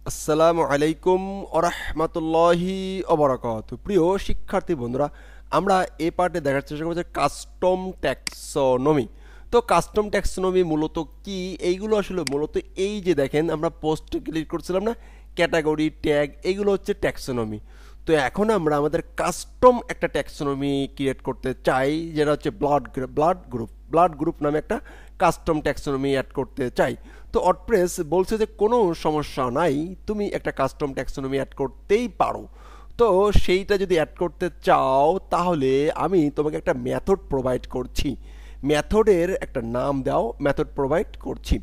আসসালামু আলাইকুম ওরহমতুল্লাহি ওবরাকাতু। প্রিয় শিক্ষার্থী বন্ধুরা, আমরা এ পার্টে দেখার চেষ্টা করছি কাস্টম ট্যাক্সোনমি। তো কাস্টম ট্যাক্সোনমি মূলত কি, এইগুলো আসলে মূলত এই যে দেখেন আমরা পোস্ট ক্লিক করছিলাম না, ক্যাটাগরি ট্যাগ, এইগুলো হচ্ছে ট্যাক্সোনমি। তো এখন আমরা আমাদের কাস্টম একটা ট্যাক্সোনমি ক্রিয়েট করতে চাই, যেটা হচ্ছে ব্লাড গ্রুপ নামে একটা কাস্টম ট্যাক্সোনমি অ্যাড করতে চাই। তো ওয়ার্ডপ্রেস বলছে যে কোনো সমস্যা নাই, তুমি একটা কাস্টম ট্যাক্সোনমি অ্যাড করতেই পারো। তো সেইটা যদি অ্যাড করতে চাও তাহলে আমি তোমাকে একটা মেথড প্রোভাইড করছি, মেথডের একটা নাম দাও, মেথড প্রোভাইড করছি।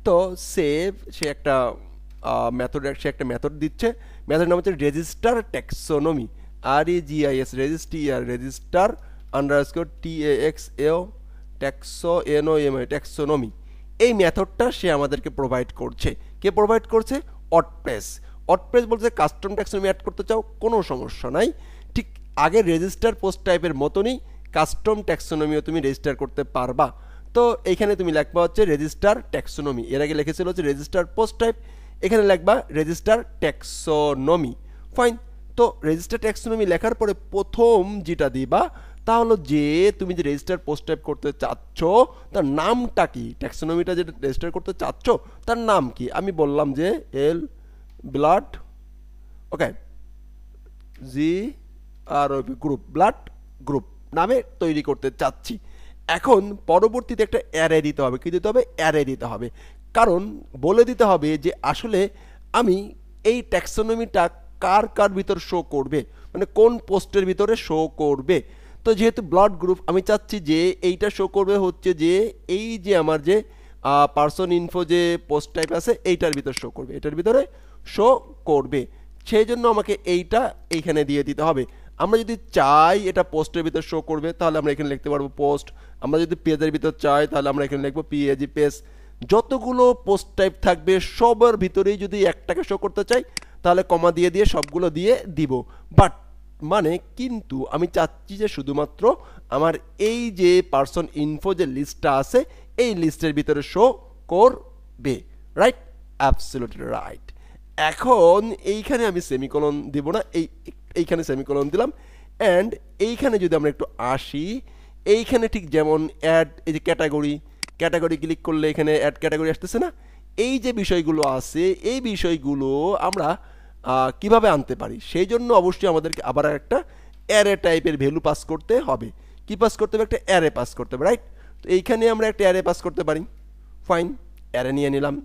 তো সে একটা মেথড দিচ্ছে, মেথড নাম হচ্ছে register taxonomy, REGIS register underscore TAXO taxonomy. এই মেথডটা সে আমাদেরকে প্রোভাইড করছে। কে প্রোভাইড করছে? ওয়ার্ডপ্রেস বলছে কাস্টম ট্যাক্সোনমি অ্যাড করতে চাও, কোনো সমস্যা নাই। ঠিক আগে রেজিস্টার পোস্ট টাইপের মতনই কাস্টম ট্যাক্সোনমিও তুমি রেজিস্টার করতে পারবা। তো এইখানে তুমি লিখবা হচ্ছে রেজিস্টার ট্যাক্সোনমি, এর আগে লিখেছিল হচ্ছে রেজিস্টার পোস্ট টাইপ, এখানে লিখবা রেজিস্টার ট্যাক্সোনমি। ফাইন। তো রেজিস্টার ট্যাক্সোনমি লেখার পরে প্রথম যেটা দিবা তা হলো যে তুমি যে রেজিস্টার পোস্ট টাইপ করতে চাচ্ছ তার নামটা কি, ট্যাক্সোনমিটা যেটা রেজিস্টার করতে চাচ্ছ তার নাম কি। আমি বললাম যে এল ব্লাড, ওকে, ব্লাড গ্রুপ নামে তৈরি করতে চাচ্ছি। এখন পরবর্তীতে একটা অ্যারে দিতে হবে। কি দিতে হবে? অ্যারে দিতে হবে। কারণ বলে দিতে হবে যে আসলে আমি এই ট্যাক্সোনমিটা কার কার ভিতর শো করবে, মানে কোন পোস্টের ভিতরে শো করবে। তো যেহেতু ব্লাড গ্রুপ, আমি চাচ্ছি যে এইটা শো করবে হচ্ছে যে এই যে আমার যে পার্সন ইনফো যে পোস্ট টাইপ আছে এইটার ভিতর শো করবে, এটার ভিতরে শো করবে। সেই জন্য আমাকে এইটা এইখানে দিয়ে দিতে হবে। আমরা যদি চাই এটা পোস্টের ভিতর শো করবে তাহলে আমরা এখানে লিখতে পারবো পোস্ট। আমরা যদি পেজের ভিতর চাই তাহলে আমরা এখানে লিখবো পিএজি পেজ। যতগুলো পোস্ট টাইপ থাকবে সবার ভিতরেই যদি একটাকে শো করতে চাই তাহলে কমা দিয়ে দিয়ে সবগুলো দিয়ে দিব। বাট মানে কিন্তু আমি চাচ্ছি যে শুধুমাত্র আমার এই যে পার্সন ইনফো যে লিস্টটা আছে এই লিস্টের ভিতরে শো করবে। রাইট? Absolutely right. এখন এইখানে আমি সেমিকোলন দিব না, এইখানে সেমিকোলন দিলাম। অ্যান্ড এইখানে যদি আমরা একটু আসি, এইখানে ঠিক যেমন অ্যাড, এই যে ক্যাটাগরি ক্লিক করলে এখানে অ্যাড ক্যাটাগরি আসতেছে না, এই যে বিষয়গুলো আছে এই বিষয়গুলো আমরা কিভাবে আনতে পারি, সেই জন্য অবশ্যই আমাদেরকে আবার একটা অ্যারে টাইপের ভ্যালু পাস করতে হবে। কি পাস করতে হবে? একটা অ্যারে পাস করতে হবে। রাইট? তো এইখানে আমরা একটা অ্যারে পাস করতে পারি। ফাইন, অ্যারে নিয়ে নিলাম।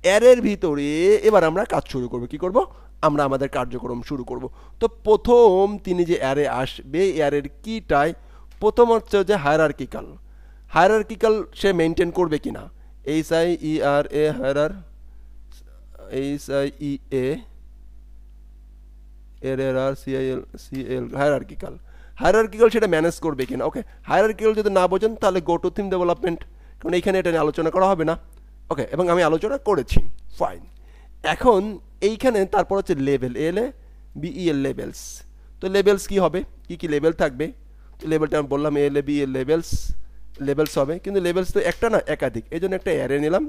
অ্যারের ভিতরে এবার আমরা কাজ শুরু করব। কি করব? আমরা আমাদের কার্যক্রম শুরু করব। তো প্রথম তিনি যে অ্যারে আসবে, অ্যারের কিটায় প্রথম হচ্ছে যে হায়ারার্কিক্যাল সে মেনটেন করবে কিনা। HIERA হায়ারার্কিক্যাল সেটা ম্যানেজ করবে কিনা। ওকে, হায়ারার্কিক্যাল যদি না বোঝেন তাহলে গো টু থিম ডেভেলপমেন্ট, কারণ এইখানে এটা নিয়ে আলোচনা করা হবে না। ওকে, এবং আমি আলোচনা করেছি। ফাইন। এখন এইখানে তারপর হচ্ছে লেভেল, LABEL লেভেলস। তো লেভেলস কি হবে, কি কি লেভেল থাকবে? তো লেভেলটা আমি বললাম LABEL লেভেলস হবে, কিন্তু লেভেলস তো একটা না, একাধিক। এই জন্য একটা অ্যারে নিলাম।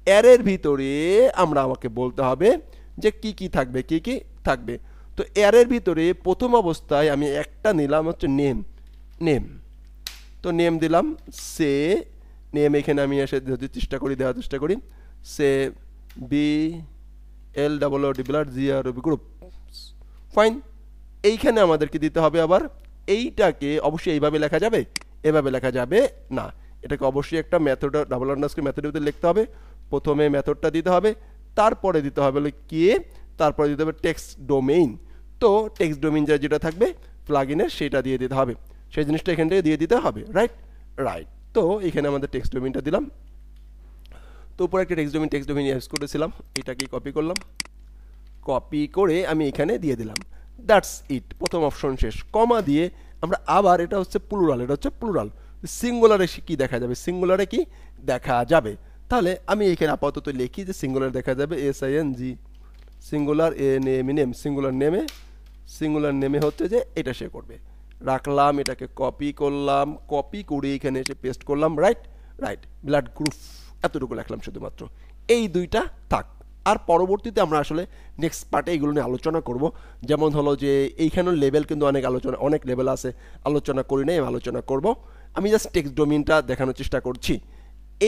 অ্যারের ভিতরে আমাকে বলতে হবে যে কি কি থাকবে। তো অ্যারের ভিতরে প্রথম অবস্থায় আমি একটা নিলাম হচ্ছে নেম। তো নেম দিলাম। সে নেম এখানে আমি এসে যদি দেওয়ার চেষ্টা করি সে BLOOD গ্রুপ। ফাইন। এইখানে আমাদেরকে দিতে হবে আবার এইটাকে অবশ্যই এইভাবে লেখা যাবে, এভাবে লেখা যাবে না, এটাকে অবশ্যই একটা মেথড ডাবল আন্ডারস্কোর মেথডের ভিতরে লিখতে হবে। প্রথমে মেথডটা দিতে হবে, তারপরে দিতে হবে তারপরে দিতে হবে টেক্সট ডোমেইন। তো টেক্সট ডোমেইন যেটা থাকবে প্লাগইনের সেটা দিয়ে দিতে হবে, সেই জিনিসটা এখান থেকে দিয়ে দিতে হবে। রাইট। তো এখানে আমাদের টেক্সট ডোমেইনটা দিলাম। তো উপরে একটা টেক্সট ডোমেইন ইউজ করেছিলাম, এটাকে কপি করলাম, কপি করে আমি এখানে দিয়ে দিলাম। That's it. প্রথম অপশন শেষ। কমা দিয়ে আমরা আবার, এটা হচ্ছে প্লুরাল, সিঙ্গুলারে কি দেখা যাবে, তাহলে আমি এখানে আপাতত লিখি যে সিঙ্গুলার দেখা যাবে, SING সিঙ্গুলার, সিঙ্গুলার নেমে হচ্ছে যে এটা সে করবে। রাখলাম, এটাকে কপি করলাম, কপি করে এখানে এসে পেস্ট করলাম। রাইট। ব্লাড গ্রুপ এতটুকু লিখলাম শুধুমাত্র। এই দুইটা থাক। আর পরবর্তীতে আমরা আসলে নেক্সট পার্টে এগুলো নিয়ে আলোচনা করব। যেমন হলো যে এইখানেও লেভেল কিন্তু অনেক লেভেল আছে, আলোচনা করি নাই, আমি আলোচনা করব। আমি জাস্ট টেক্সট ডোমেইনটা দেখানোর চেষ্টা করছি।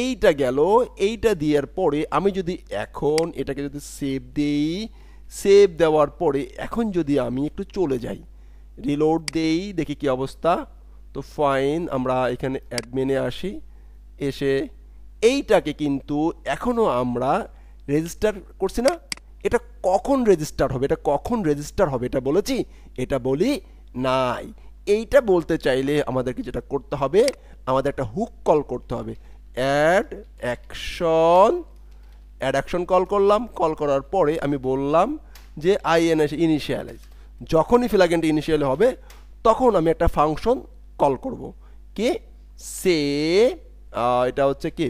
এইটা গেল, এইটা দেওয়ার পরে আমি যদি এখন এটাকে যদি সেভ দেই, সেভ দেওয়ার পরে এখন যদি আমি একটু চলে যাই, রিলোড দেই, দেখি কি অবস্থা। তো ফাইন, আমরা এখানে অ্যাডমিনে আসি, এসে এইটাকে কিন্তু এখনও আমরা রেজিস্টার করছি না। এটা কখন রেজিস্টার হবে, এটা কখন রেজিস্টার হবে এটা বলেছি? এটা বলি নাই। এইটা বলতে চাইলে আমাদেরকে যেটা করতে হবে, আমাদের একটা হুক কল করতে হবে। অ্যাড অ্যাকশন কল করলাম, কল করার পরে আমি বললাম যে ইনিশিয়ালাইজ। যখনই ফ্ল্যাগেন্ট ইনিশিয়াল হবে তখন আমি একটা ফাংশন কল করব, কি সে এটা হচ্ছে কি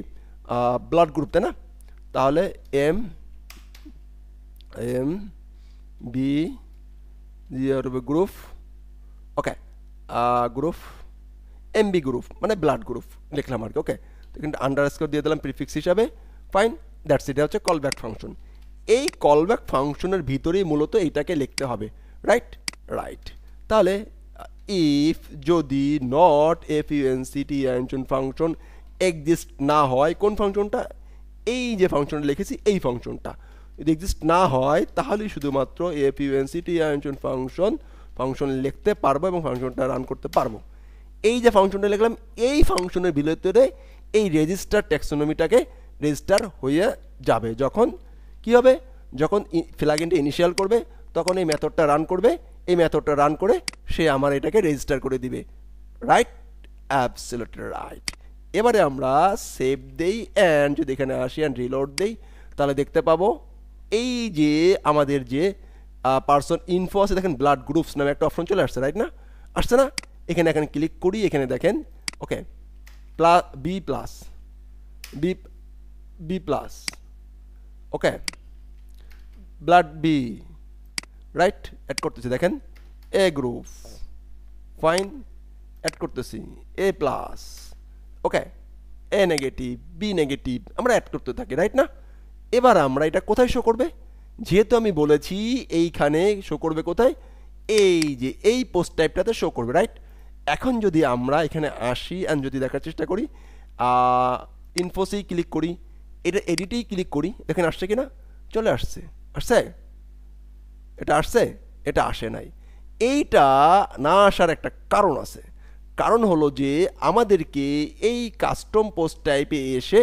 ব্লাড গ্রুপ, তাই না? তাহলে এম বি গ্রুপ, ওকে, গ্রুপ এমবি গ্রুপ মানে ব্লাড গ্রুপ লিখলাম আর কি। ওকে, এখানে আন্ডারস্কোর দিয়ে দিলাম প্রিফিক্স হিসাবে। ফাইন, দ্যাটস ইট, হচ্ছে কলব্যাক ফাংশন। এই কলব্যাক ফাংশনের ভিতরেই মূলত এইটাকে লিখতে হবে, রাইট। তাহলে ইফ যদি নট ফাংশন এক্সিস্ট না হয়, কোন ফাংশনটা? এই যে ফাংশনটা লিখেছি এই ফাংশনটা যদি এক্সিস্ট না হয় তাহলে শুধুমাত্র ফাংশন লিখতে পারবো এবং ফাংশনটা রান করতে পারবো। এই যে ফাংশনটা লিখলাম, এই ফাংশনের ভিতরে এই রেজিস্টার ট্যাক্সোনমিটাকে রেজিস্টার হয়ে যাবে। যখন কি হবে, যখন ফ্ল্যাগেনটা ইনিশিয়াল করবে তখন এই মেথডটা রান করবে, এই মেথডটা রান করে সে আমার এটাকে রেজিস্টার করে দিবে, রাইট? Absolutely right. এবারে আমরা সেভ দেই অ্যান্ড যদি এখানে আসি অ্যান্ড রিলোড দেই, তাহলে দেখতে পাবো এই যে আমাদের যে পার্সন ইনফো আছে, দেখেন ব্লাড গ্রুপস নামে একটা অপশন চলে আসছে, রাইট না? আসছে না? এখানে ক্লিক করি, এখানে দেখেন ওকে বি প্লাস, ওকে, ব্লাড বি, রাইট? অ্যাড করতেছি, দেখেন এ গ্রুপ, ফাইন, অ্যাড করতেছি এ প্লাস, ওকে, এ নেগেটিভ, বি নেগেটিভ, আমরা অ্যাড করতে থাকি, রাইট না? এবার আমরা এটা কোথায় শো করবে? যেহেতু আমি বলেছি এইখানে শো করবে কোথায়, এই যে এই পোস্ট টাইপটাতে শো করবে, রাইট? এখন যদি আমরা এখানে আসি অ্যান্ড যদি দেখার চেষ্টা করি, ইনফোসেই ক্লিক করি, এটা এডিটেই ক্লিক করি, দেখেন আসছে কি না? চলে আসছে, এটা আসছে, এটা আসে নাই। এইটা না আসার একটা কারণ আছে। কারণ হলো যে আমাদেরকে এই কাস্টম পোস্ট টাইপে এসে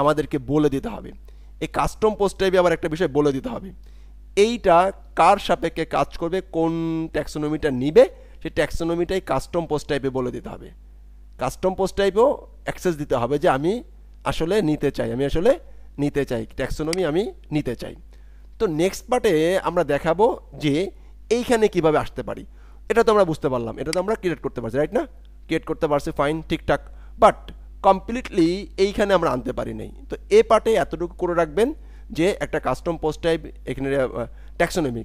আমাদেরকে বলে দিতে হবে, এই কাস্টম পোস্ট টাইপে আবার একটা বিষয় বলে দিতে হবে, এইটা কার সাপেক্ষে কাজ করবে, কোন ট্যাক্সোনমিটা নিবে, সেই ট্যাক্সোনমিটাই কাস্টম পোস্ট টাইপে বলে দিতে হবে। কাস্টম পোস্ট টাইপেও অ্যাক্সেস দিতে হবে যে আমি আসলে নিতে চাই, ট্যাক্সোনমি আমি নিতে চাই। তো নেক্সট পার্টে আমরা দেখাবো যে এইখানে কিভাবে আসতে পারি। এটা তো আমরা বুঝতে পারলাম, এটা তো আমরা ক্রিয়েট করতে পারছি, রাইট না? ক্রিয়েট করতে পারছি, ফাইন, ঠিকঠাক, বাট কমপ্লিটলি এইখানে আমরা আনতে পারি নাই। তো এই পার্টে এতটুকু করে রাখবেন যে একটা কাস্টম পোস্ট টাইপ এখানে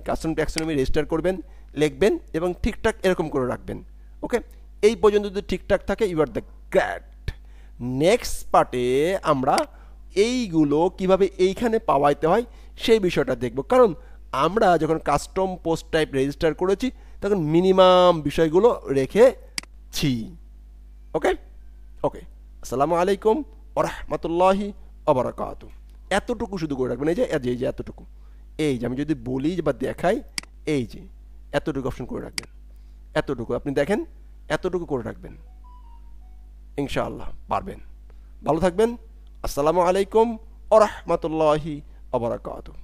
কাস্টম ট্যাক্সোনমি রেজিস্টার করবেন, লিখবেন এবং ঠিকঠাক এরকম করে রাখবেন। ওকে, এই পর্যন্ত যদি ঠিকঠাক থাকে you are the great. Next পার্টে আমরা এইগুলো কিভাবে এইখানে পাওয়াইতে হয় সেই বিষয়টা দেখব, কারণ আমরা যখন কাস্টম পোস্ট টাইপ রেজিস্টার করেছি তখন মিনিমাম বিষয়গুলো রেখেছি। ওকে, আসসালামু আলাইকুম ওয়া রাহমাতুল্লাহি ওয়া বারাকাতুহু। এতটুকু শুধু করে রাখবেন, এই যে এতটুকু, এই যে আমি যদি বলি বা দেখাই, এই যে এতটুকু অপশন করে রাখবেন, এতটুকু আপনি দেখেন, এতটুকু করে রাখবেন, ইনশাআল্লাহ পারবেন। ভালো থাকবেন। আসসালামু আলাইকুম ওয়া রাহমাতুল্লাহি ওয়া বারাকাতুহু।